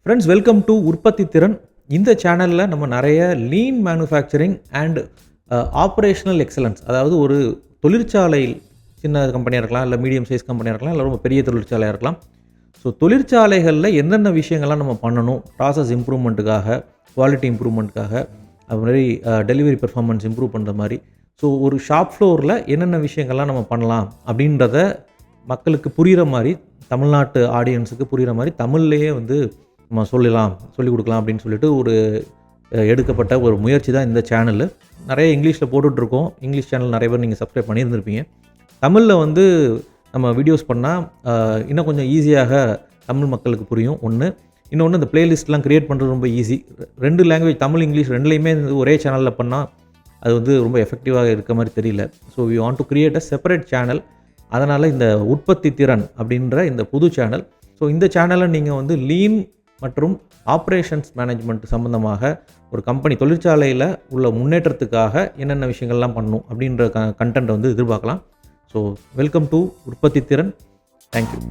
Friends, welcome to உற்பத்தி திறன். இந்த சேனலில் நம்ம நிறைய lean manufacturing and operational excellence, அதாவது ஒரு தொழிற்சாலையில் சின்ன கம்பெனியாக இருக்கலாம், இல்லை மீடியம் சைஸ் கம்பெனியாக இருக்கலாம், இல்லை ரொம்ப பெரிய தொழிற்சாலையாக இருக்கலாம். ஸோ தொழிற்சாலைகளில் என்னென்ன விஷயங்கள்லாம் நம்ம பண்ணணும், ப்ராசஸ் இம்ப்ரூவ்மெண்ட்டுக்காக, குவாலிட்டி இம்ப்ரூவ்மெண்ட்டுக்காக, அது மாதிரி டெலிவரி பெர்ஃபார்மன்ஸ் இம்ப்ரூவ் பண்ணுற மாதிரி. ஸோ ஒரு ஷாப் ஃப்ளோரில் என்னென்ன விஷயங்கள்லாம் நம்ம பண்ணலாம் அப்படின்றத மக்களுக்கு புரிகிற மாதிரி, தமிழ்நாட்டு ஆடியன்ஸுக்கு புரிகிற மாதிரி தமிழ்லேயே வந்து நம்ம சொல்லிக் கொடுக்கலாம் அப்படின்னு சொல்லிட்டு ஒரு எடுக்கப்பட்ட ஒரு முயற்சி தான் இந்த சேனலு. நிறைய இங்கிலீஷில் போட்டுட்ருக்கோம். இங்கிலீஷ் சேனல் நிறைய பேர் நீங்கள் சப்ஸ்கிரைப் பண்ணியிருந்திருப்பீங்க. தமிழில் வந்து நம்ம வீடியோஸ் பண்ணால் இன்னும் கொஞ்சம் ஈஸியாக தமிழ் மக்களுக்கு புரியும். இன்னொன்று இந்த பிளேலிஸ்ட்லாம் க்ரியேட் பண்ணுறது ரொம்ப ஈஸி. 2 லாங்குவேஜ், தமிழ் இங்கிலீஷ் ரெண்டுலேயுமே ஒரே சேனலில் பண்ணால் அது வந்து ரொம்ப எஃபெக்டிவாக இருக்க மாதிரி தெரியல. So we want to create a separate channel. அதனால் இந்த உற்பத்தி திறன் அப்படின்ற இந்த புது சேனல். ஸோ இந்த சேனலை நீங்கள் வந்து லீன் மற்றும் ஆப்ரேஷன்ஸ் மேனேஜ்மெண்ட் சம்மந்தமாக ஒரு கம்பெனி தொழிற்சாலையில் உள்ள முன்னேற்றத்துக்காக என்னென்ன விஷயங்கள்லாம் பண்ணணும் அப்படின்ற கண்டென்ட் வந்து எதிர்பார்க்கலாம். ஸோ வெல்கம் டு உற்பத்தி திறன். தேங்க்யூ.